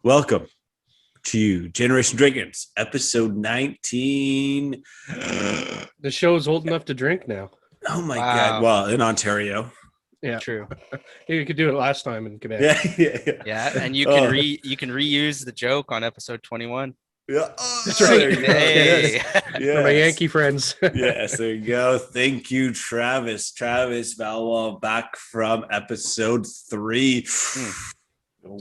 Welcome to Generation Dragons, episode 19. The show's old enough to drink now. Oh my Wow. God. Well, in Ontario. Yeah, True. you could do it last time in Quebec. Yeah, and you can you can reuse the joke on episode 21. Yeah. Oh, That's right. there you go. Hey. Yes. For my Yankee friends. Yes, there you go. Thank you, Travis. Travis Valwell back from episode 3.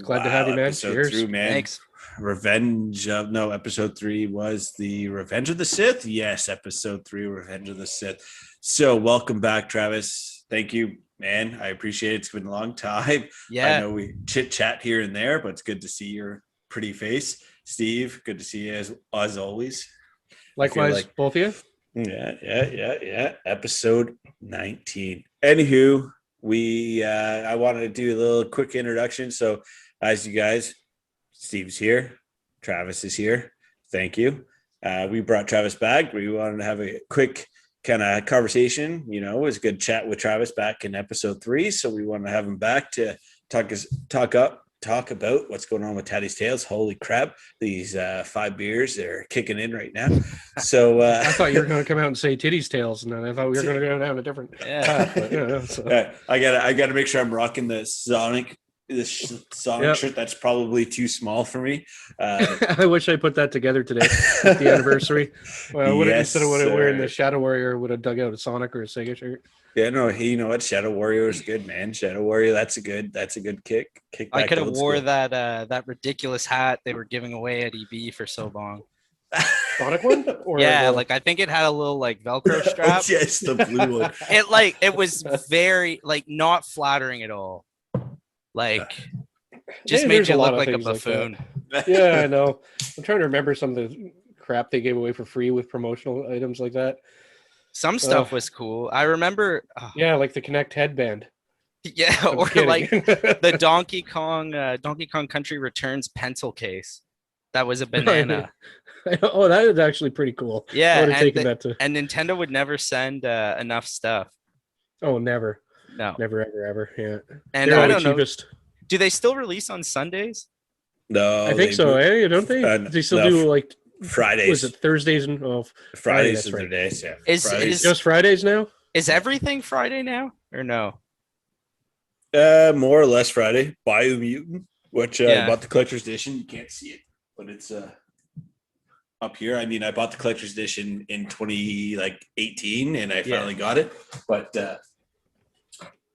Glad to have you, man. Episode Cheers. 3, man. Thanks. Episode 3 was the Revenge of the Sith. Yes, episode 3, Revenge of the Sith. So welcome back, Travis. Thank you, man. I appreciate it. It's been a long time. Yeah. I know we chit chat here and there, but it's good to see your pretty face. Steve, good to see you as always. Likewise, both of you. Yeah. Episode 19. Anywho, I wanted to do a little quick introduction. So as you guys, Steve's here, Travis is here. Thank you. We brought Travis back. We wanted to have a quick kind of conversation. You know, it was a good chat with Travis back in episode 3. So we want to have him back to talk about what's going on with Taddie's Tales. Holy crap. These 5 beers, they're kicking in right now. So I thought you were going to come out and say Titty's Tails, and then I thought we were going to go down a different path. But, so. I gotta make sure I'm rocking the Sonic shirt. That's probably too small for me. I wish I put that together today with the anniversary. Well, instead of wearing the Shadow Warrior, would have dug out a Sonic or a Sega shirt. Yeah, no, you know what? Shadow Warrior is good, man. Shadow Warrior, that's a good kick. I could have wore that ridiculous hat they were giving away at EB for so long. Sonic one? Or like I think it had a little like Velcro strap. Yes, the blue one. It was very not flattering at all. Just made you look like a buffoon. Yeah, I know. I'm trying to remember some of the crap they gave away for free with promotional items like that. Some stuff was cool. I remember. Yeah, like the Kinect headband. Yeah, or like the Donkey Kong Country Returns pencil case. That was a banana. Oh, that is actually pretty cool. Yeah, I would have taken that to. And Nintendo would never send enough stuff. Oh, never. No. Never, ever. Yeah. And They're I don't cheapest. know. Do they still release on Sundays? No, I think so. Don't they? They still do like Fridays. Was it Thursdays and Fridays are their days? Yeah. Is just Fridays now? Is everything Friday now or no? More or less Friday. Biomutant, which I bought the collector's edition. You can't see it, but it's up here. I mean, I bought the collector's edition in 2018, and I finally got it. But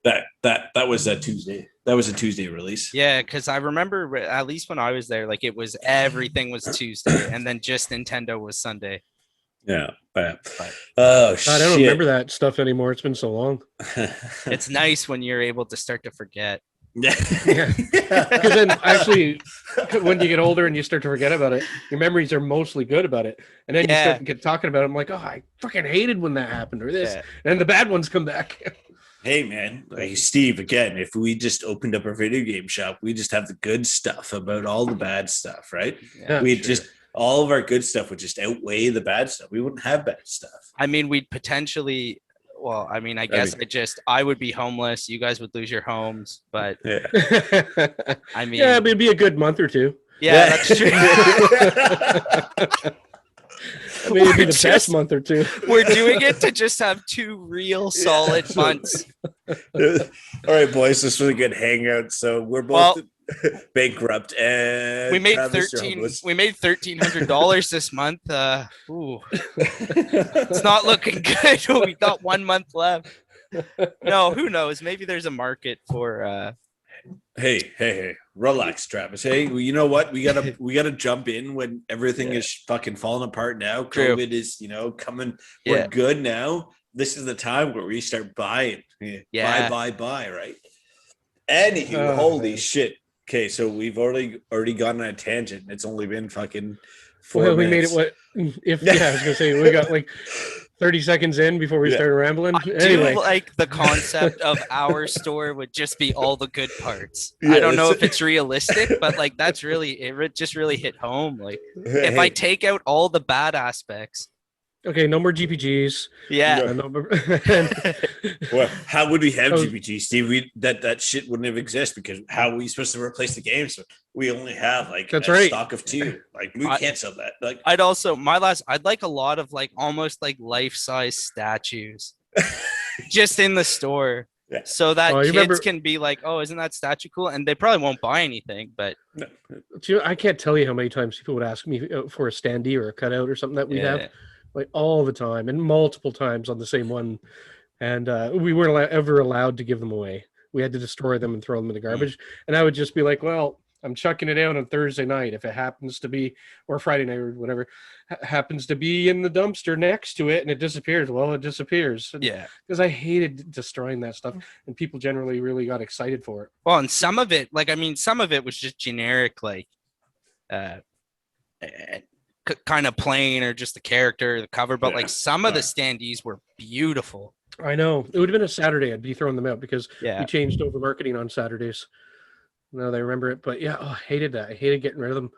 that was a Tuesday. That was a Tuesday release. Yeah, because I remember at least when I was there, like everything was Tuesday, and then just Nintendo was Sunday. Yeah. I don't remember that stuff anymore. It's been so long. It's nice when you're able to start to forget. Yeah. Because then actually, when you get older and you start to forget about it, your memories are mostly good about it. And then you start to get talking about it. I'm like, oh, I fucking hated when that happened or this. Yeah. And the bad ones come back. Hey, man, like Steve, again, if we just opened up our video game shop, we just have the good stuff about all the bad stuff, right? Yeah, all of our good stuff would just outweigh the bad stuff. We wouldn't have bad stuff. I mean, we'd potentially, I would be homeless. You guys would lose your homes, but I mean, yeah, it'd be a good month or two. Yeah. That's true. I mean, it'd be the best month or two. We're doing it to just have 2 real solid months. All right, boys, this was a good hangout. So we're both bankrupt, and we made $1,300 this month. It's not looking good. We got 1 month left. No, who knows? Maybe there's a market for. Hey, relax, Travis. Hey, well, you know what? We gotta jump in when everything is fucking falling apart now. True. COVID is, coming. We're good now. This is the time where we start buying. Yeah. Buy, right? Anywho, holy shit. Okay, so we've already gone on a tangent. It's only been fucking 4 minutes. We made it. I was gonna say we got like 30 seconds in before we started rambling. Anyway, like the concept of our store would just be all the good parts. I don't know if it's realistic, but like it just really hit home. Like if I take out all the bad aspects, Okay, no more GPGs. Yeah. No more... Well, how would we have GPG, Steve? That shit wouldn't have existed because how are we supposed to replace the game? So we only have like That's a right. stock of 2. Like we can't sell that. Like I'd like a lot of like almost like life-size statues just in the store. Yeah. So that kids can be like, oh, isn't that statue cool? And they probably won't buy anything, but I can't tell you how many times people would ask me for a standee or a cutout or something that we have, like all the time and multiple times on the same one. And we weren't ever allowed to give them away. We had to destroy them and throw them in the garbage. And I would just be like, well, I'm chucking it out on Thursday night if it happens to be, or Friday night or whatever, happens to be in the dumpster next to it and it disappears. Well, it disappears. Because I hated destroying that stuff, and people generally really got excited for it. Well, and some of it, like, I mean, some of it was just generic, like, kind of plain or just the character, the cover, but like some of the standees were beautiful. I know. It would have been a Saturday. I'd be throwing them out because we changed over marketing on Saturdays. Now they remember it, but I hated that. I hated getting rid of them.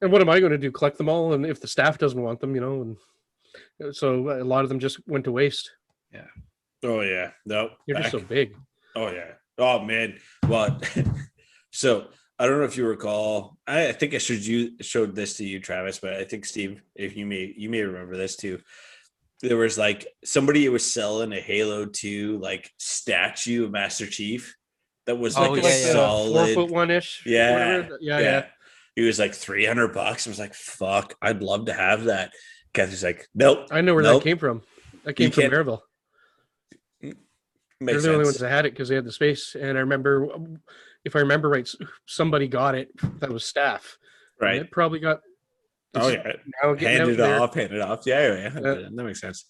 And what am I going to do? Collect them all? And if the staff doesn't want them, and so a lot of them just went to waste. Yeah. Oh yeah. No. You're just so big. Oh yeah. Oh man. Well, so I don't know if you recall. I think I showed this to you, Travis, but I think Steve, if you may remember this too. There was like somebody who was selling a Halo 2 like statue of Master Chief. That was like solid 4 foot 1-ish. Yeah. He was like $300. I was like, fuck, I'd love to have that. Kathy's like, nope. I know where that came from. That came from Maryville. They're the only ones that had it because they had the space. And I remember, if I remember right, somebody got it. That was staff. Right. And it probably got. Handed off. Yeah. That makes sense.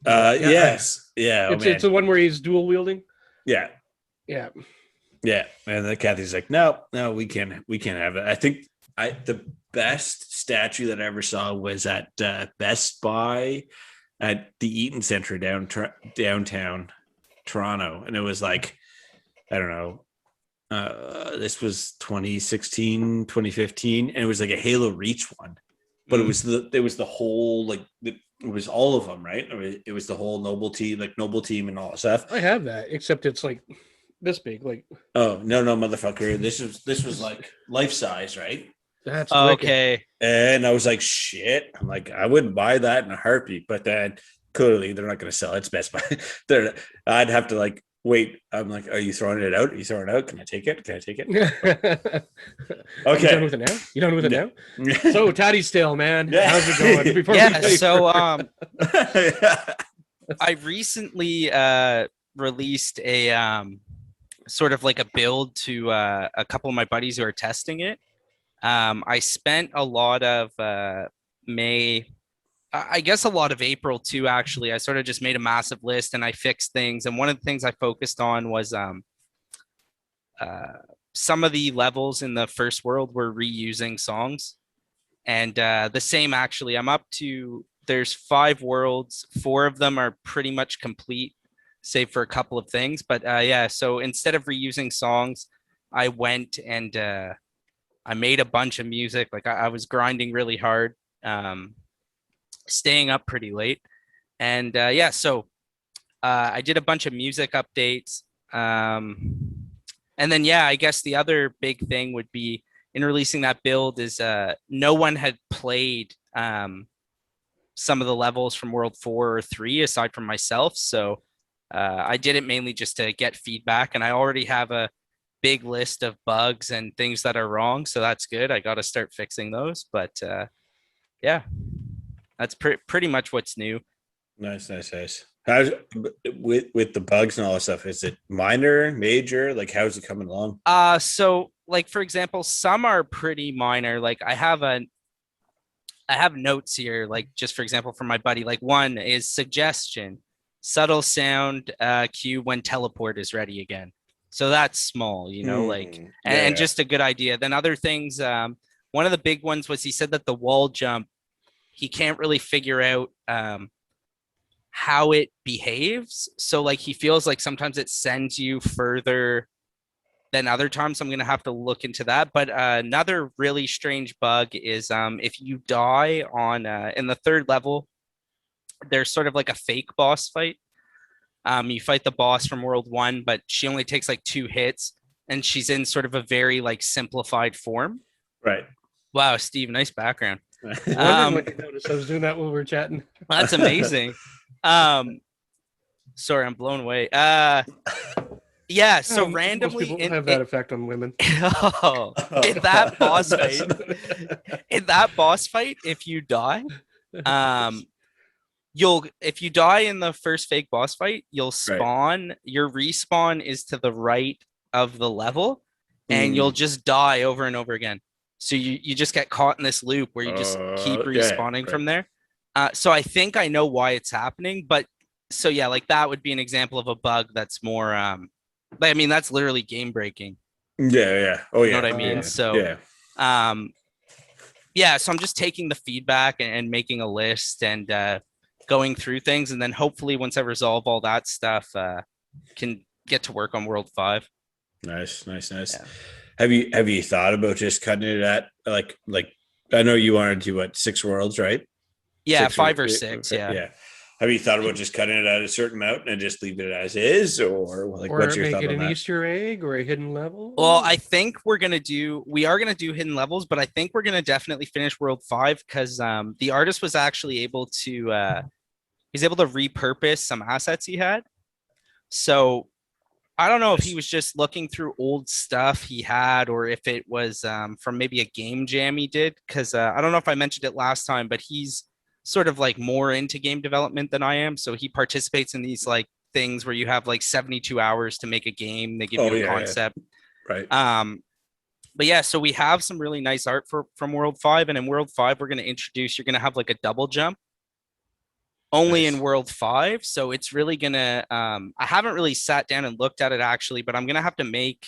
Yes. Yeah. It's the one where he's dual wielding. Yeah. Yeah. Yeah. And then Kathy's like, no, we can't have it. I think the best statue that I ever saw was at Best Buy at the Eaton Center downtown Toronto. And it was like, I don't know, this was 2016, 2015, and it was like a Halo Reach one. But it was the whole, like, it was all of them, right? It was the whole Noble Team and all that stuff. I have that, except it's like this big. Like, oh no, motherfucker! This was like life size, right? That's okay. And I was like, shit. I'm like, I wouldn't buy that in a heartbeat. But then clearly they're not going to sell it. It's Best Buy. I'd have to like wait. I'm like, are you throwing it out? Are you throwing it out? Can I take it? Okay. You done with it now? Now? So Taddie's still, man. Yeah. How's it going? So I recently released a sort of like a build to a couple of my buddies who are testing it. I spent a lot of May, I guess a lot of April too, actually. I sort of just made a massive list and I fixed things. And one of the things I focused on was some of the levels in the first world were reusing songs. And the same, actually, I'm up to, there's 5 worlds. 4 of them are pretty much complete, save for a couple of things. But so instead of reusing songs, I went and I made a bunch of music. Like I was grinding really hard, staying up pretty late. And so I did a bunch of music updates. And then, I guess the other big thing would be in releasing that build is no one had played some of the levels from World 4 or 3 aside from myself. So I did it mainly just to get feedback. And I already have a big list of bugs and things that are wrong. So that's good. I got to start fixing those. But that's pretty much what's new. Nice. How's with the bugs and all that stuff? Is it minor, major? Like, how's it coming along? So like, for example, some are pretty minor. Like I have notes here, like just for example, from my buddy, like one is suggestion, subtle sound cue when teleport is ready again. So that's small, and just a good idea. Then other things, one of the big ones was he said that the wall jump, he can't really figure out how it behaves. So like he feels like sometimes it sends you further then other times I'm gonna have to look into that. But another really strange bug is if you die on in the third level, there's sort of like a fake boss fight. You fight the boss from World 1, but she only takes like 2 hits, and she's in sort of a very like simplified form. Right. Wow, Steve, nice background. I wondered when you noticed I was doing that when we were chatting. That's amazing. Sorry, I'm blown away. Yeah, so randomly most people have that effect on women. In that boss fight, if you die, if you die in the first fake boss fight, you'll spawn. Right. Your respawn is to the right of the level, and you'll just die over and over again. So you just get caught in this loop where you just keep respawning from there. So I think I know why it's happening, but so yeah, like that would be an example of a bug that's more I mean, that's literally game breaking. Yeah. Oh yeah. You know what I mean? So yeah, so I'm just taking the feedback and making a list and going through things, and then hopefully once I resolve all that stuff, can get to work on World 5. Nice. Yeah. Have you thought about just cutting it at like I know you wanted to do what, 6 worlds, right? Yeah, 5 or 6. Yeah. Have you thought about just cutting it at a certain amount and just leave it as is, or like what's your thought on that? Or make it an Easter egg or a hidden level? Well, I think we are gonna do hidden levels, but I think we're gonna definitely finish World 5 because the artist was actually able to he's able to repurpose some assets he had. So I don't know if he was just looking through old stuff he had, or if it was from maybe a game jam he did. Because I don't know if I mentioned it last time, but he's sort of like more into game development than I am. So he participates in these like things where you have like 72 hours to make a game. They give you a concept. Yeah. Right. But yeah, so we have some really nice art from World 5. And in World 5, we're going to introduce, you're going to have like a double jump only in World 5. So it's really going to, I haven't really sat down and looked at it actually, but I'm going to have to make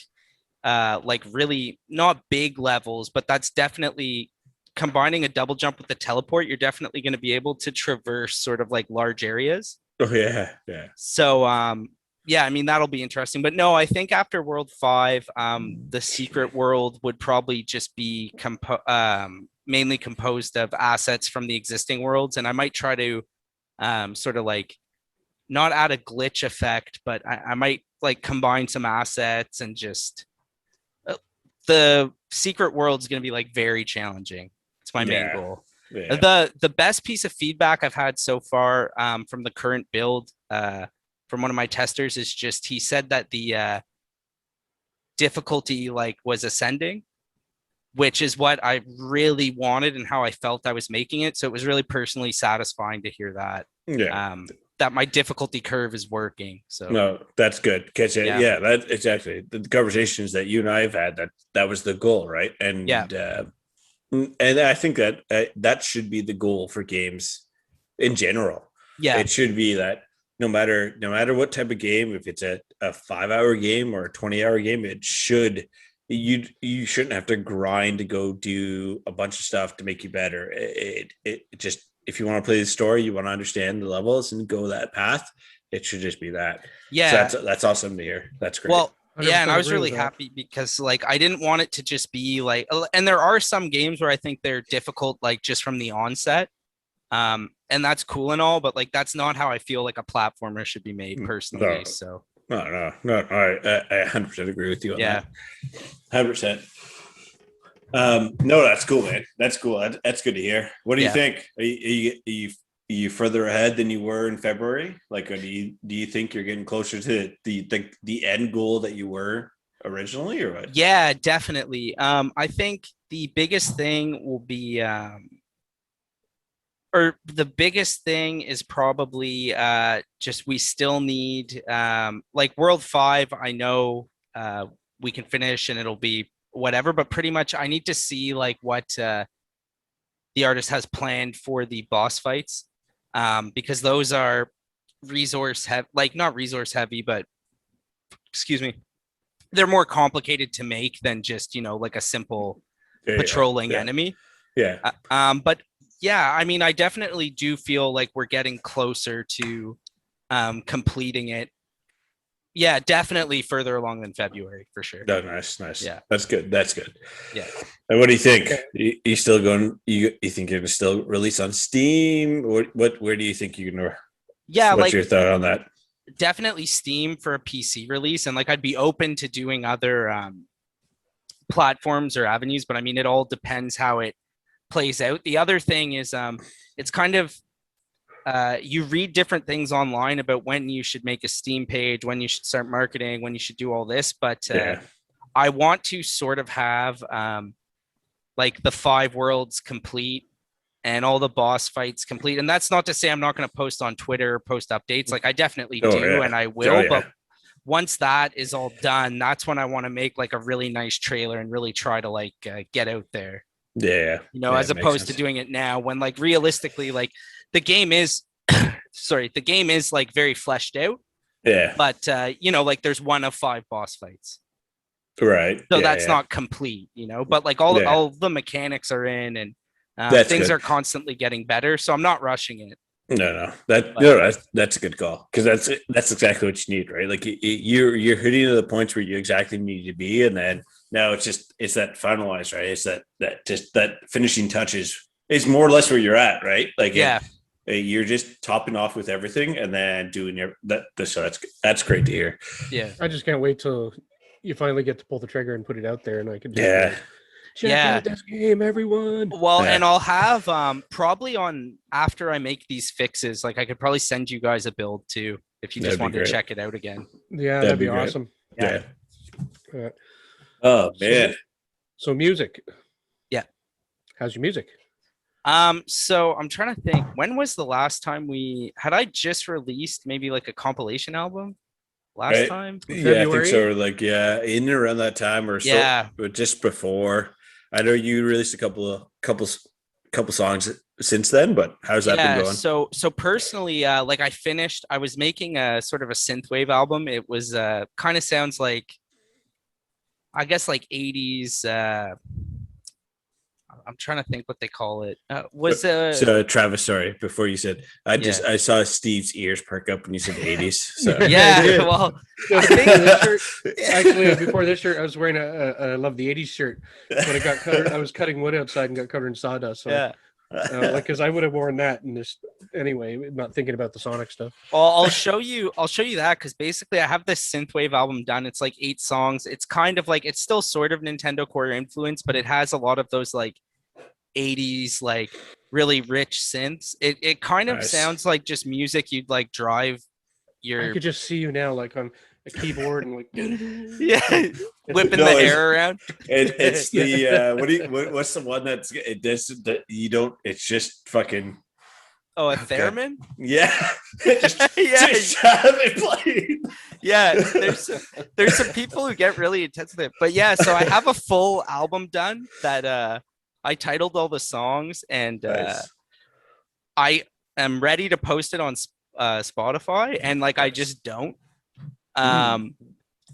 like really not big levels, but that's definitely combining a double jump with the teleport. You're definitely going to be able to traverse sort of like large areas. Oh yeah. So yeah, I mean that'll be interesting. But no, I think after World 5, the secret world would probably just be mainly composed of assets from the existing worlds, and I might try to sort of like not add a glitch effect, but I might like combine some assets and just the secret world's going to be like very challenging. It's my main goal. Yeah. The best piece of feedback I've had so far from the current build from one of my testers is just he said that the difficulty like was ascending, which is what I really wanted and how I felt I was making it. So it was really personally satisfying to hear that. Yeah. That my difficulty curve is working. So no, that's good. Yeah, that exactly the conversations that you and I have had, that was the goal, right? And and I think that that should be the goal for games in general. Yeah, it should be that no matter what type of game, if it's a 5-hour game or a 20-hour game, it should you shouldn't have to grind to go do a bunch of stuff to make you better. It just, if you want to play the story, you want to understand the levels and go that path, it should just be that. Yeah, so that's awesome to hear. That's great. Well, yeah, and I was really happy because like I didn't want it to just be like, and there are some games where I think they're difficult like just from the onset, and that's cool and all, but like that's not how I feel like a platformer should be made personally. So no, I 100% agree with you on that. 100%. No, that's cool, man. That's cool. That's good to hear. What do you think? Are you further ahead than you were in February? Like, do you think you're getting closer to the end goal that you were originally, or what? Yeah, definitely. I think the biggest thing will be, or the biggest thing is probably just we still need like World 5. I know we can finish and it'll be whatever, but pretty much I need to see like what the artist has planned for the boss fights. Because those are not resource heavy, but excuse me, they're more complicated to make than just, like a simple patrolling enemy. Yeah. But yeah, I mean, I definitely do feel like we're getting closer to completing it. Yeah, definitely further along than February for sure. No, nice. Yeah, that's good. yeah. And what do you think? You still going? You think you're gonna still release on Steam? Where do you think you're gonna? Yeah, what's like your thought on that? definitely Steam for a PC release, and like I'd be open to doing other platforms or avenues, but I mean it all depends how it plays out. The other thing is it's kind of you read different things online about when you should make a Steam page, when you should start marketing, when you should do all this. But I want to sort of have like the 5 worlds complete and all the boss fights complete. And that's not to say I'm not going to post on Twitter or post updates. Like I definitely do, and I will. But once that is all done, that's when I want to make like a really nice trailer and really try to like get out there. Yeah. As opposed to doing it now when like realistically, like the game is the game is like very fleshed out. Yeah. But like there's 1 of 5 boss fights. Right. So that's not complete, but like all the mechanics are in and things are constantly getting better. So I'm not rushing it. No, that's a good call because that's exactly what you need, right? Like you're hitting to the points where you exactly need to be, and then now it's that finalized, right? It's that finishing touches is more or less where you're at, right? Like you're just topping off with everything, and then doing that. So that's great to hear. Yeah, I just can't wait till you finally get to pull the trigger and put it out there, and I can check out this game, everyone. Well, and I'll have probably on after I make these fixes, like I could probably send you guys a build too if you just wanted to check it out again. Yeah, that'd be awesome. Yeah. Oh man. So music. Yeah. How's your music? So I'm trying to think. When was the last time I just released maybe like a compilation album? Last time? Yeah, I think so. Like, in and around that time or so, but just before. I know you released a couple songs since then, but how's that been going? So personally, like I was making a sort of a synthwave album. It was kind of sounds like, I guess like 80s. I'm trying to think what they call it. So Travis, sorry, before you said, I saw Steve's ears perk up when you said 80s. So Well, I think this shirt, actually before this shirt, I was wearing a I love the 80s shirt, but it got covered. I was cutting wood outside and got covered in sawdust. So because I would have worn that and this anyway, not thinking about the Sonic stuff. Well, I'll show you that because basically I have this synthwave album done. It's like 8 songs. It's kind of like it's still sort of Nintendo Core influence, but it has a lot of those like 80s like really rich synths. It kind of sounds like just music you'd like drive your. I could just see you now like on a keyboard and like whipping the hair around. It's the what's the one that you don't, it's just fucking a theremin. Just have it played. There's some people who get really intense with it, but so I have a full album done that I titled all the songs, and I am ready to post it on Spotify, and like I just don't. And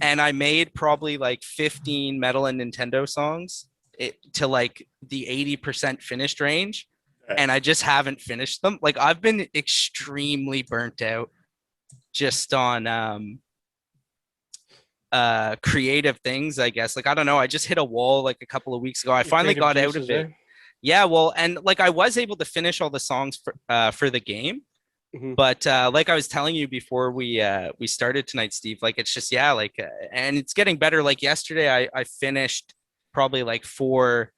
I made probably like 15 Metal and Nintendo songs to like the 80% finished range, and I just haven't finished them. Like I've been extremely burnt out just on creative things, I guess. Like I don't know, I just hit a wall like a couple of weeks ago. I finally got out of it. Well, and like I was able to finish all the songs for the game, but like I was telling you before we started tonight, Steve, like it's just and it's getting better. Like yesterday I finished probably like 4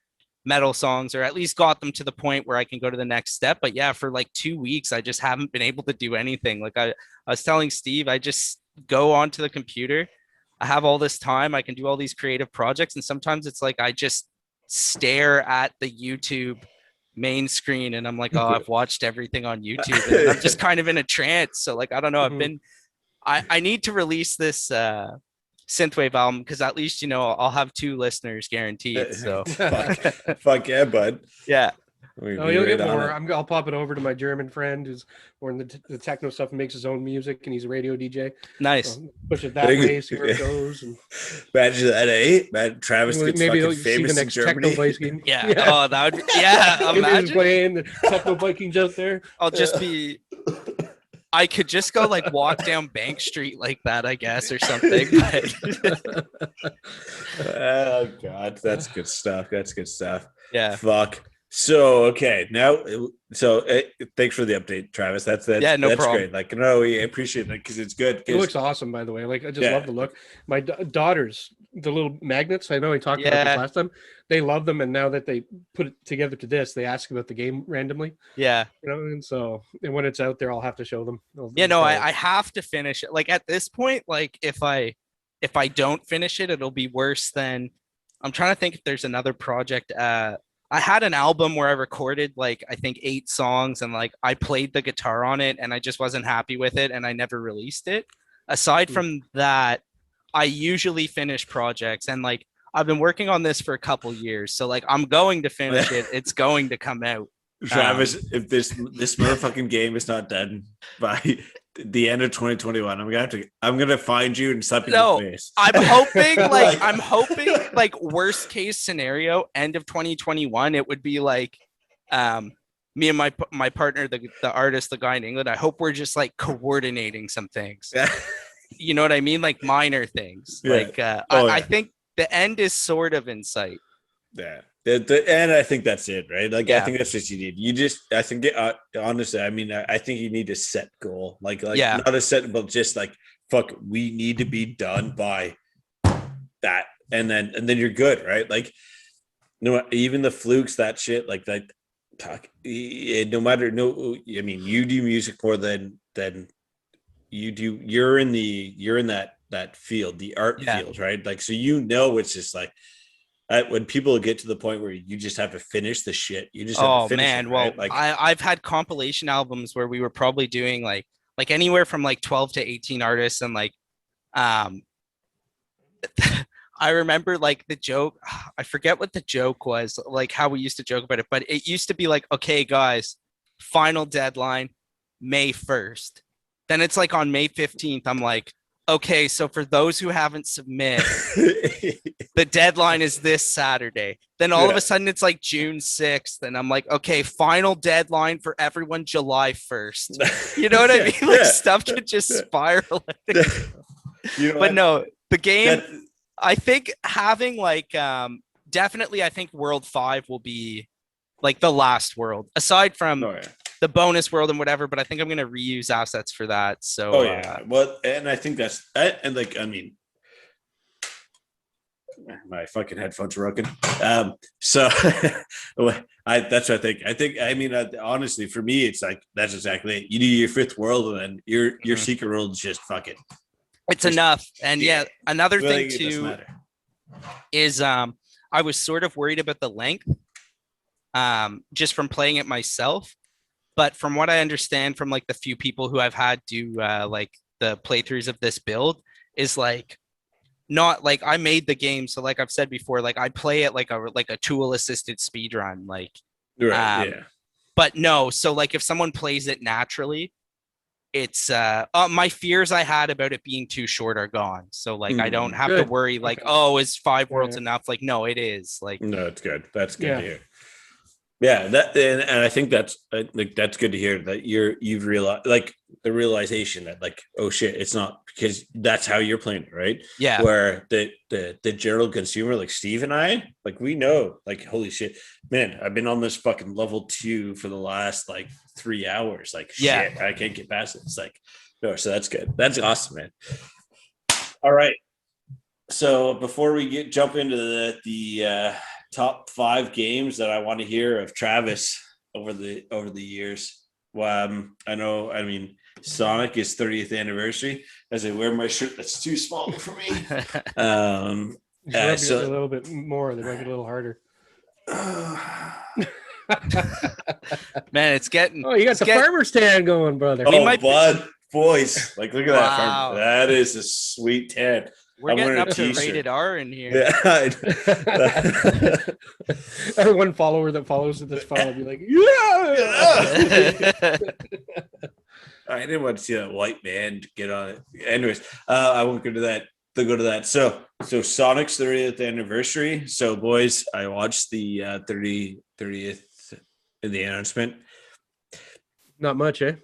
metal songs, or at least got them to the point where I can go to the next step. But for like 2 weeks I just haven't been able to do anything. Like I was telling Steve, I just go onto the computer, I have all this time, I can do all these creative projects, and sometimes it's like I just stare at the YouTube main screen and I'm like, I've watched everything on YouTube, and I'm just kind of in a trance. So like I don't know, I need to release this synthwave album because at least I'll have 2 listeners guaranteed. So fuck yeah, bud. You'll get more. I'll pop it over to my German friend who's more in the techno stuff and makes his own music, and he's a radio DJ. Nice. Push it that way, see where it goes. And imagine that, man. Travis gets maybe fucking famous the next in Germany. Techno Viking. Oh, that would be, imagine playing the Techno Vikings out there. I'll just be I could just go like walk down Bank Street like that, I guess, or something. But Oh God, that's good stuff. That's good stuff. yeah. Fuck. So okay, now thanks for the update, Travis. That's Yeah, no that's problem. great. Like no, we appreciate it because it's good. It looks awesome, by the way. Like I just Yeah. love the look. My daughters, the little magnets. I know we talked about this Yeah. last time. They love them, and now that they put it together to this, they ask about the game randomly. Yeah. You know, and so when it's out there, I'll have to show them. Yeah, no, I have to finish it. Like at this point, like if I don't finish it, it'll be worse than. I'm trying to think if there's another project. I had an album where I recorded like I think 8 songs and like I played the guitar on it and I just wasn't happy with it and I never released it. Aside from that, I usually finish projects and like I've been working on this for a couple years. So like I'm going to finish it. It's going to come out. Travis, if this motherfucking game is not done by the end of 2021, I'm gonna find you and slap you in the face. I'm hoping like worst case scenario, end of 2021, it would be like me and my partner, the artist, the guy in England. I hope we're just like coordinating some things. You know what I mean? Like minor things. Yeah. Like I think the end is sort of in sight. Yeah. And I think that's it, right? Like, Yeah. I think that's what you need. I think, honestly, I mean, I think you need a set goal, like Yeah. not a set, but just like, fuck, we need to be done by that, and then you're good, right? Like, no, even the flukes, that shit, like that. No matter, I mean, you do music more than you do. You're in that field, the art field, right? Like, so it's just like. When people get to the point where you just have to finish the shit, you just have to finish it, right? Well, like I've had compilation albums where we were probably doing like anywhere from like 12 to 18 artists, and like I remember like the joke, I forget what the joke was, like how we used to joke about it, but it used to be like, okay guys, final deadline May 1st. Then it's like on May 15th, I'm like, okay, so for those who haven't submitted, the deadline is this Saturday. Then all of a sudden it's like June 6th. And I'm like, okay, final deadline for everyone July 1st. You know what I mean? Like stuff could just spiral. But no, the game, I think having like, definitely, I think World 5 will be like the last world, aside from the bonus world and whatever, but I think I'm going to reuse assets for that. So, well, and I think that's, and like, I mean, my fucking headphones are broken. So that's what I think. I mean, honestly, for me, it's like, that's exactly it. You do your 5th world and then your secret world is just fucking. It's enough. And another thing too is, I was sort of worried about the length, just from playing it myself. But from what I understand from like the few people who I've had do like the playthroughs of this build, is like not like I made the game. So like I've said before, like I play it like a tool assisted speed run, like but no. So like if someone plays it naturally, it's my fears I had about it being too short are gone. So like I don't have to worry like, oh, is 5 worlds enough? Like, no, it is. Like, no, it's good. That's good to hear. Yeah, that and I think that's like that's good to hear that you've realized like the realization that like, oh shit, it's not, because that's how you're playing it, right? Yeah. Where the general consumer, like Steve and I, like we know, like holy shit, man, I've been on this fucking level 2 for the last like 3 hours. Like shit, I can't get past it. It's like no, so that's good. That's awesome, man. All right. So before we jump into the top 5 games that I want to hear of Travis over the years. I know, I mean, Sonic is 30th anniversary as I wear my shirt that's too small for me. So a little bit more, they might get a little harder. Man, it's getting. Oh, you got the farmer stand going, brother. Bud, boys, like look at that farmer. That is a sweet tan. We're getting up to rated R in here. Yeah. Every one follower that follows this file will be like, I didn't want to see that white man get on it. Anyways, I won't go to that. Go to that. So Sonic's 30th anniversary. So boys, I watched the 30th in the announcement. Not much, eh?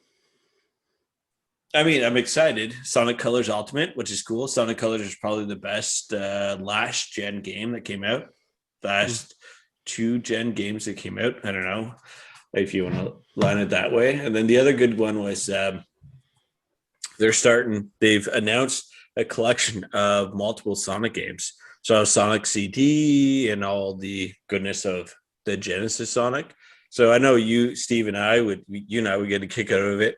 I mean, I'm excited. Sonic Colors Ultimate, which is cool. Sonic Colors is probably the best last gen game that came out. Last 2 gen games that came out. I don't know if you want to line it that way. And then the other good one was they've announced a collection of multiple Sonic games. So Sonic CD and all the goodness of the Genesis Sonic. So I know you, Steve, and I would get a kick out of it.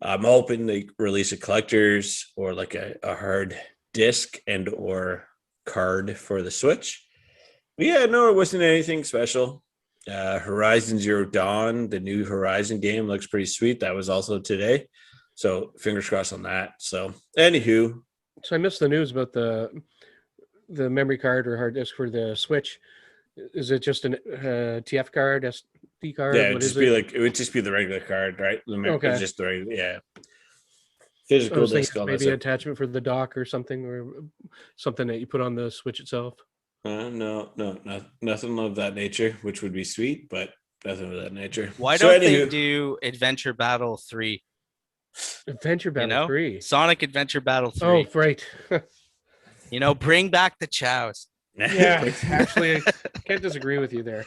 I'm hoping they release a collector's or like a hard disc and or card for the Switch. But yeah, no, it wasn't anything special. Horizon Zero Dawn, the new Horizon game, looks pretty sweet. That was also today. So fingers crossed on that. So anywho. So I missed the news about the memory card or hard disk for the Switch. Is it just an TF card, SD card? Yeah, it would just be the regular card, right? Okay. It's just the regular, yeah. Physical disc. Maybe an attachment for the dock or something that you put on the Switch itself. No, nothing of that nature, which would be sweet, but nothing of that nature. Why don't they do Adventure Battle 3? Adventure Battle 3. Sonic Adventure Battle 3. Oh, right. Bring back the chows. Yeah, actually, I can't disagree with you there.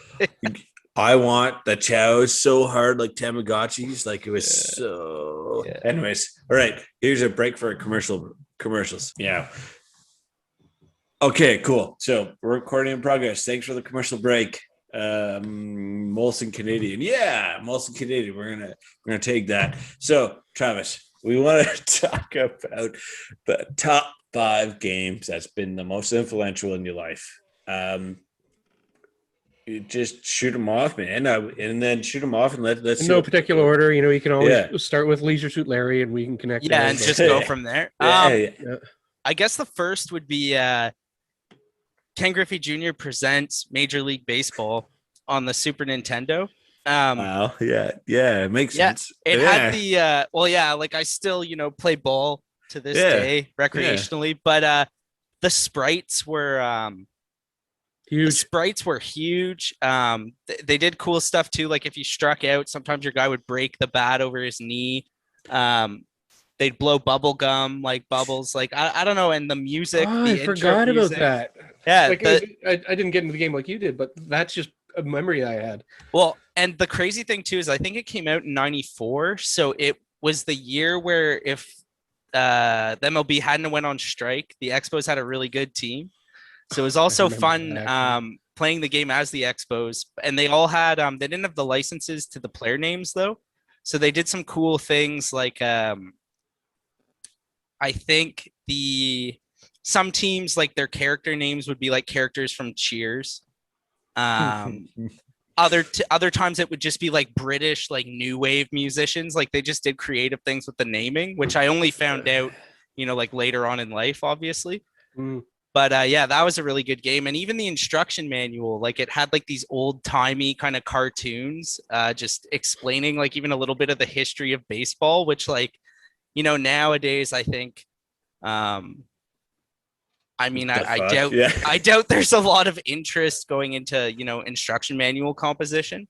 I want the chows so hard, like Tamagotchis. Like it was so. Yeah. Anyways, all right. Here's a break for commercials. Yeah. Okay, cool. So we're recording in progress. Thanks for the commercial break. Molson Canadian. Yeah, Molson Canadian. We're gonna take that. So Travis, we want to talk about the top 5 games that's been the most influential in your life. You just shoot them off, man, and then shoot them off and let's in no particular order. You can always start with Leisure Suit Larry, and we can connect. Yeah, and just go from there. I guess the first would be Ken Griffey Jr. presents Major League Baseball on the Super Nintendo. Wow, yeah, it makes sense. It had the like I still play ball to this day recreationally, but the sprites were huge. The sprites were huge. They did cool stuff too. Like if you struck out, sometimes your guy would break the bat over his knee. They'd blow bubble gum, like bubbles. Like I don't know. And the music. I forgot about that. Yeah, I didn't get into the game like you did, but that's just a memory I had. Well, and the crazy thing too is I think it came out in '94, so it was the year where if the MLB hadn't went on strike, the Expos had a really good team. So it was also fun playing the game as the Expos, and they all had they didn't have the licenses to the player names though, so they did some cool things like I think some teams like their character names would be like characters from Cheers. Other times it would just be like British like new wave musicians, like they just did creative things with the naming, which I only found out like later on in life, obviously. But that was a really good game. And even the instruction manual, like it had like these old timey kind of cartoons just explaining like even a little bit of the history of baseball, which like nowadays I think I doubt there's a lot of interest going into instruction manual composition.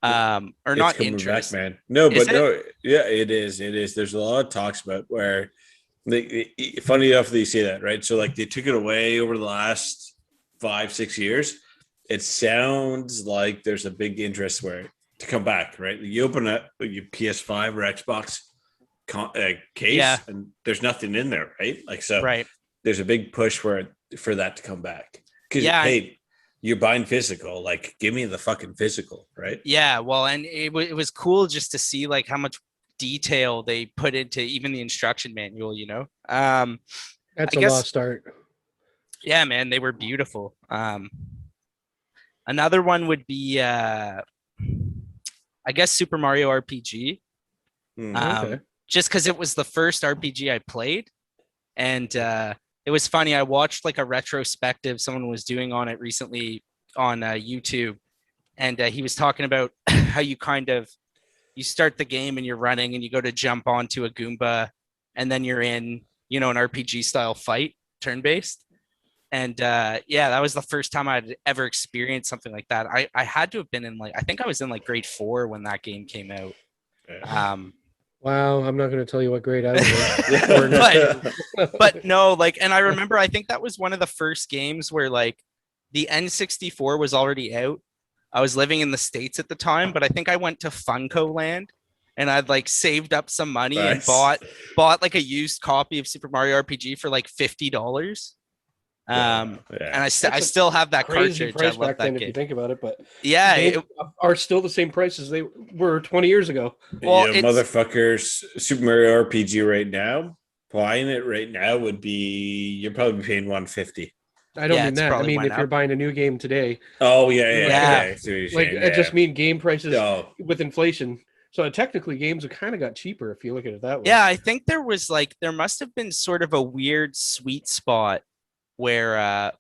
Or it's not interest, back, man. No, but no, yeah, it is. There's a lot of talks about where funny enough that you say that, right? So like they took it away over the last 5-6 years. It sounds like there's a big interest to come back, right? You open up your PS5 or Xbox case, and there's nothing in there, right? Like so, right. There's a big push for that to come back. Because hey, you're buying physical, like give me the fucking physical, right? Yeah, well, and it was cool just to see like how much detail they put into even the instruction manual. That's a lost art. Yeah, man, they were beautiful. Another one would be I guess Super Mario RPG. Okay. Just because it was the first RPG I played, and it was funny. I watched like a retrospective someone was doing on it recently on YouTube, and he was talking about how you start the game and you're running and you go to jump onto a Goomba, and then you're in an RPG style fight, turn-based. And that was the first time I'd ever experienced something like that. I had to have been in I think I was in grade 4 when that game came out. Wow, I'm not going to tell you what grade I was in. But no, like, and I remember, I think that was one of the first games where like the N64 was already out. I was living in the States at the time, but I think I went to Funko Land and I'd like saved up some money and bought like a used copy of Super Mario RPG for like $50. And I still have that crazy cartridge. price I love back that then, game. if you think about it. But yeah, games are still the same price as they were 20 years ago. Well, motherfuckers, Super Mario RPG right now, buying it right now would be, you're probably paying $150. I don't mean that. I mean, if you're buying a new game today. Oh, yeah. Like, I just mean game prices with inflation. So technically, games have kind of got cheaper if you look at it that way. Yeah, I think there must have been sort of a weird sweet spot where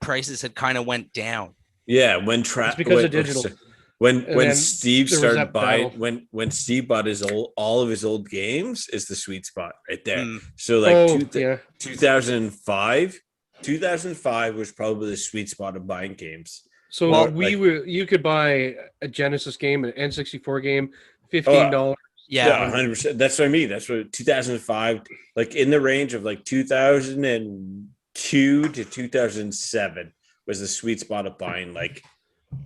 prices had kind of went down. Yeah, it's because of digital. When Steve started buying, when Steve bought all of his old games, is the sweet spot right there. So like 2005 was probably the sweet spot of buying games. So you could buy a Genesis game, an N64 game, $15. Yeah, 100%. That's what I mean. That's what 2005, like in the range of like 2002 to 2007 was the sweet spot of buying. Like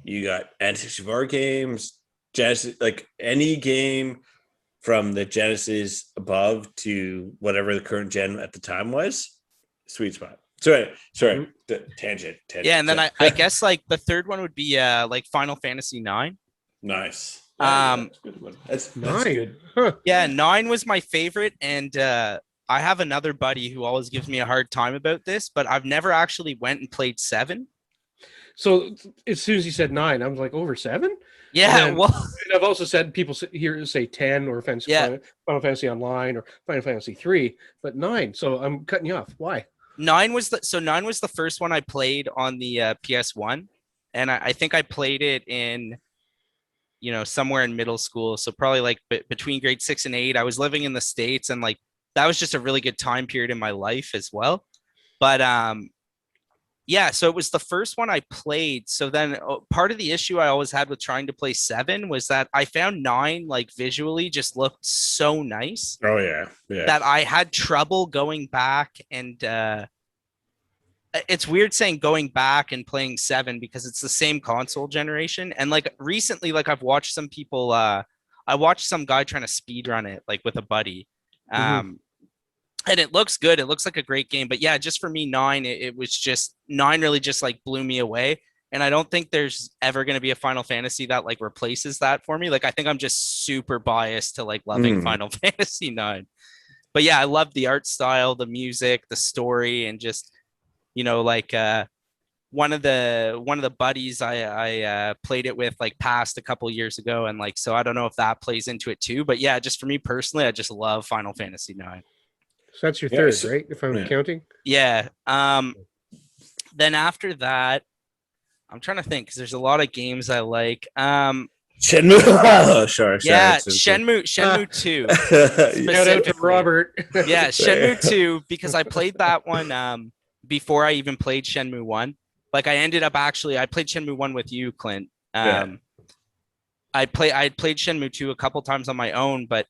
you got N64 games, Genesis, like any game from the Genesis above to whatever the current gen at the time was, sweet spot. Sorry, tangent. Yeah, and then I guess like the third one would be like Final Fantasy 9. Nice. That's a good one. That's 9. Good. Huh. Yeah, 9 was my favorite, and I have another buddy who always gives me a hard time about this, but I've never actually went and played 7. So as soon as you said 9, I was like, over 7? Yeah, and I've also said people here say 10 or Final Fantasy Online or Final Fantasy 3, but 9. So I'm cutting you off. Why? 9 was the first one I played on the PS1, and I think I played it in, somewhere in middle school. So probably like between grade 6 and 8. I was living in the States, and like that was just a really good time period in my life as well. But so it was the first one I played. So then part of the issue I always had with trying to play 7 was that I found 9 like visually just looked so nice. Oh yeah. That I had trouble going back, and it's weird saying going back and playing 7 because it's the same console generation. And like recently, like I've watched some people, I watched some guy trying to speed run it like with a buddy. And it looks good. It looks like a great game. But yeah, just for me, 9, it was just 9 really just like blew me away. And I don't think there's ever going to be a Final Fantasy that like replaces that for me. Like I think I'm just super biased to like loving Final Fantasy 9. But yeah, I love the art style, the music, the story, and just like one of the buddies I played it with like passed a couple years ago, and like so I don't know if that plays into it too. But yeah, just for me personally, I just love Final Fantasy 9. So that's your third, right? If I'm counting. Yeah. Then after that, I'm trying to think because there's a lot of games I like. Shenmue. Sorry. Yeah, Shenmue 2. Shout out to Robert. Yeah, Shenmue 2 because I played that one before I even played Shenmue 1. Like I played Shenmue 1 with you, Clint. I had played Shenmue 2 a couple times on my own, but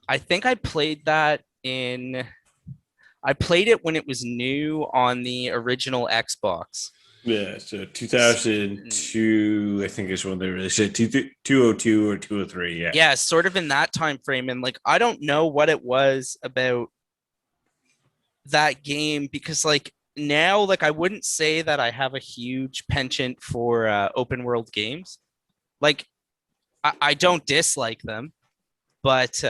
I think I played it when it was new on the original Xbox. Yeah, so 2002, I think is when they released it. 202 or 203, yeah. Yeah, sort of in that time frame. And like, I don't know what it was about that game because like now, like I wouldn't say that I have a huge penchant for open world games. Like I don't dislike them, but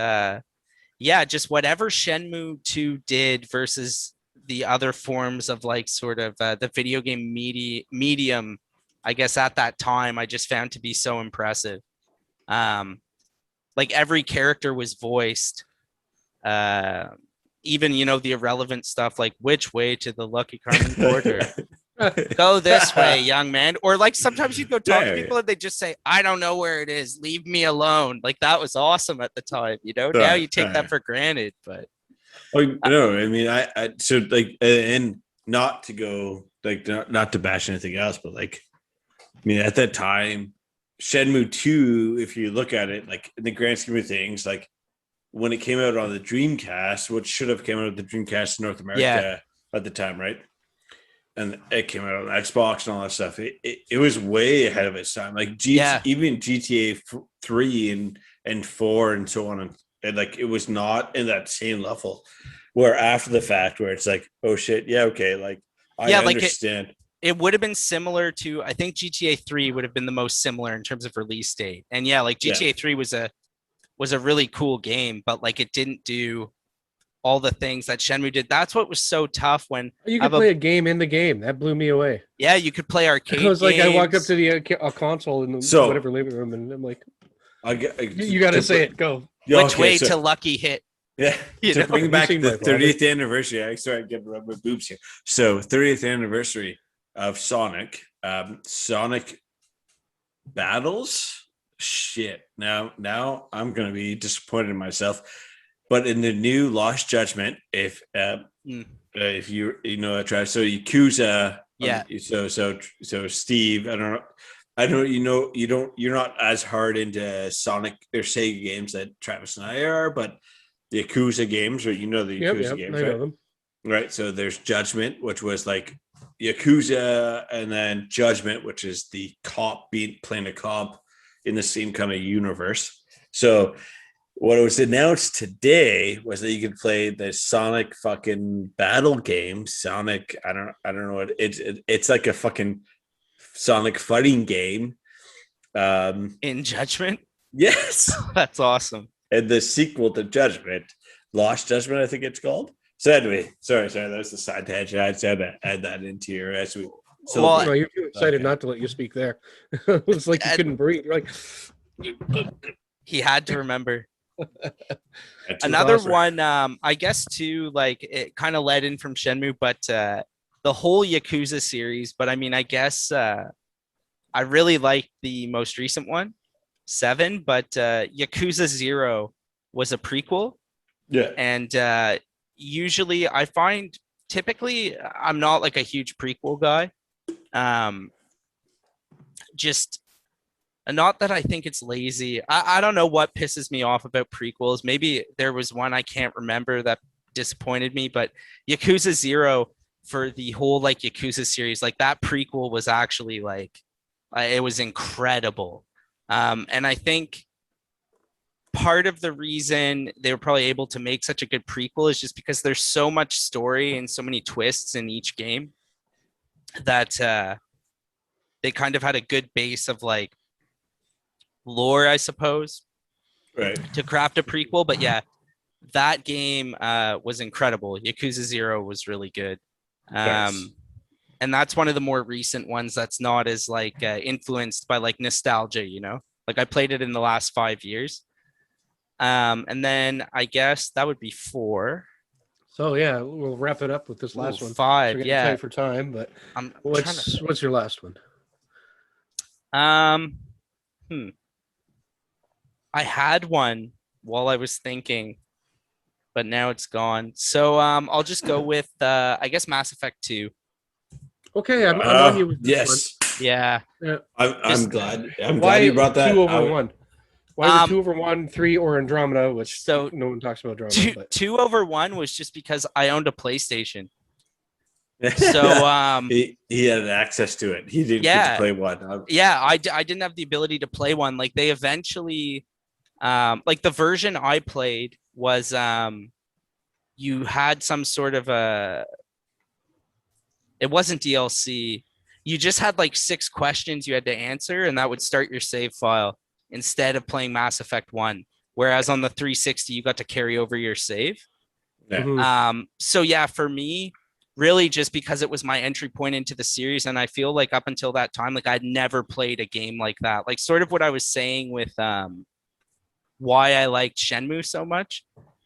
yeah, just whatever Shenmue 2 did versus the other forms of like sort of the video game medium, I guess at that time, I just found to be so impressive. Like every character was voiced, even, the irrelevant stuff like which way to the Lucky Carmen border. Go this way, young man. Or like sometimes you go talk to people and they just say, I don't know where it is. Leave me alone. Like that was awesome at the time, now you take that for granted, but. No, I mean, I so like, and not to go like, not to bash anything else, but like, I mean, at that time, Shenmue 2, if you look at it, like in the grand scheme of things, like when it came out on the Dreamcast, which should have came out of the Dreamcast in North America at the time, right? And it came out on Xbox and all that stuff. It was way ahead of its time. Like even GTA 3 and 4 and so on, and like it was not in that same level. Where after the fact, where it's like, oh shit, yeah, okay, like I understand. Like it would have been similar to, I think GTA 3 would have been the most similar in terms of release date. And yeah, like GTA 3 was a really cool game, but like it didn't do all the things that Shenmue did. That's what was so tough when you could play a game in the game. That blew me away. Yeah, you could play arcade. It was like games. I walk up to the console in the whatever living room, and I'm like, you got to say it. Go. Which way to Lucky Hit? Yeah, to bring back the 30th anniversary. I started getting rub my boobs here. So 30th anniversary of Sonic. Sonic Battles. Shit. Now I'm gonna be disappointed in myself. But in the new Lost Judgment, if you know Travis, so Yakuza, so Steve, you're not as hard into Sonic or Sega games that Travis and I are, but the Yakuza games, right? You know the Yakuza games, right? Them. Right. So there's Judgment, which was like Yakuza, and then Judgment, which is the cop playing a cop in the same kind of universe. So what was announced today was that you could play the Sonic fucking battle game. Sonic, I don't know what it's like a fucking Sonic fighting game. In Judgment? Yes. That's awesome. And the sequel to Judgment, Lost Judgment, I think it's called. So anyway, sorry, that was the side tangent. I had to add that into here as we. So you're too excited not to let you speak there. It was like you couldn't breathe. You're like, he had to remember. Another one, I guess too, like it kind of led in from Shenmue, but the whole Yakuza series. But I mean, I guess I really like the most recent one, 7. But Yakuza 0 was a prequel. Yeah, and usually I find typically I'm not like a huge prequel guy. Just not that I think it's lazy. I don't know what pisses me off about prequels. Maybe there was one I can't remember that disappointed me, but Yakuza 0 for the whole like Yakuza series, like that prequel was actually like, it was incredible. And I think part of the reason they were probably able to make such a good prequel is just because there's so much story and so many twists in each game that they kind of had a good base of like lore, I suppose, right, to craft a prequel. But yeah, that game was incredible. Yakuza 0 was really good. Nice. And that's one of the more recent ones that's not as like influenced by like nostalgia, you know, like I played it in the last 5 years. And then I guess that would be 4. So yeah, we'll wrap it up with this last one. 5, yeah. Tight for time, but what's your last one? I had one while I was thinking, but now it's gone. So I'll just go with I guess Mass Effect 2. Okay, I'm on you with this yes. one. Yeah. I'm glad. I'm glad you brought that. 2 over 1. Why is it 2 over 1, 3, or Andromeda? Which no one talks about Andromeda. 2 over 1 was just because I owned a PlayStation. So he had access to it. He didn't get to play one. I didn't have the ability to play one. Like they eventually, like the version I played was you had some sort of it wasn't DLC. You just had like 6 questions you had to answer, and that would start your save file instead of playing Mass Effect 1. Whereas on the 360, you got to carry over your save. Yeah. Mm-hmm. So yeah, for me, really just because it was my entry point into the series. And I feel like up until that time, like I'd never played a game like that. Like sort of what I was saying with why I liked Shenmue so much.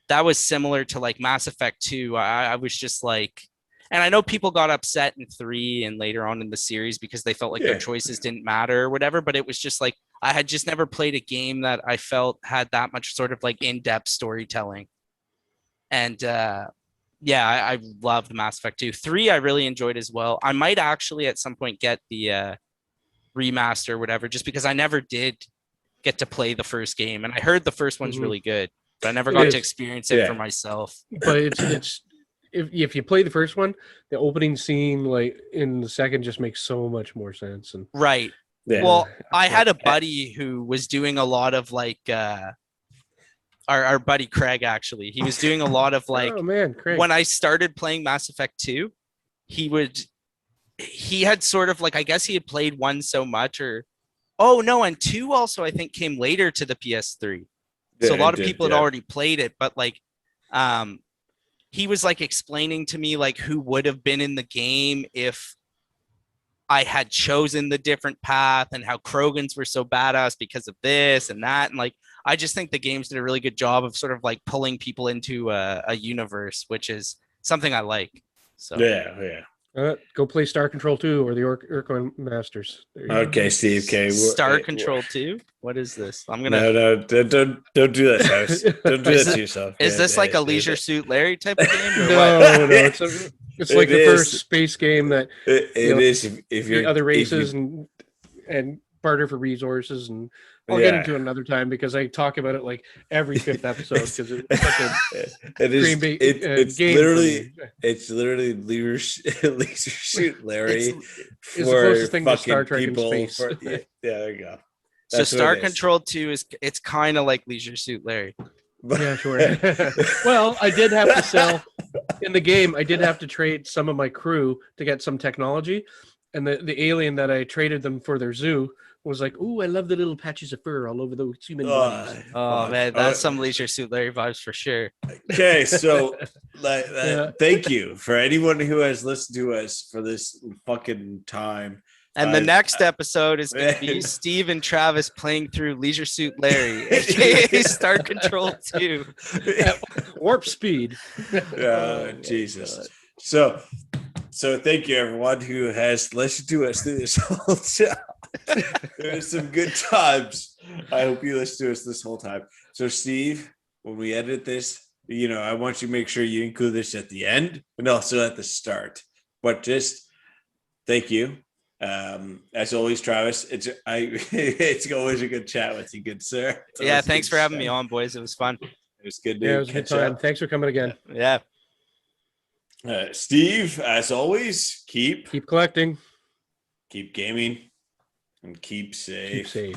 That was similar to like Mass Effect 2. I was just like, and I know people got upset in 3 and later on in the series because they felt like their choices didn't matter or whatever. But it was just like, I had just never played a game that I felt had that much sort of like in-depth storytelling. And I loved Mass Effect 2. 3, I really enjoyed as well. I might actually at some point get the remaster or whatever, just because I never did get to play the first game. And I heard the first one's really good. but I never got to experience it for myself. But it's if you play the first one, the opening scene like in the second just makes so much more sense. And right. Yeah. Well, I had a buddy who was doing a lot of like our buddy Craig, actually. He was doing a lot of like Craig. When I started playing Mass Effect 2, he had sort of like, I guess he had played 1 so much, or and 2 also I think came later to the PS3. So a lot of people had already played it, but like he was like explaining to me like who would have been in the game if I had chosen the different path, and how Krogans were so badass because of this and that. And like, I just think the games did a really good job of sort of like pulling people into a universe, which is something I like. So go play Star Control 2 or the Urkon Masters. Okay, Steve. Okay, Star Control 2. What is this? I'm gonna. No, don't do that, Travis. Don't do that to yourself. Is this like a Leisure Suit Larry type of game? Or no, it's like the first space game that it is. If you're other races and barter for resources, and I'll get into it another time because I talk about it like every 5th episode because it's literally Leisure Suit Larry it's the closest thing to Star Trek people. in space. There you go. So Star Control 2 it's kind of like Leisure Suit Larry. Yeah, sure. Well, I did have to sell in the game. I did have to trade some of my crew to get some technology, and the alien that I traded them for their zoo was like, "Ooh, I love the little patches of fur all over the human bodies." Oh man, that's some Leisure Suit Larry vibes for sure. Okay, so thank you for anyone who has listened to us for this fucking time. And the next episode is going to be Steve and Travis playing through Leisure Suit Larry, aka Star Control 2 at warp speed. Jesus. So thank you everyone who has listened to us through this whole show. There's some good times. I hope you listen to us this whole time. So Steve, when we edit this, I want you to make sure you include this at the end and also at the start. But just thank you. As always, Travis, it's always a good chat with you, good sir. Yeah, thanks for having me on, boys. It was fun. It was good. It was a good time. Thanks for coming again. Yeah. Steve, as always, keep collecting, keep gaming, and keep safe. Keep safe.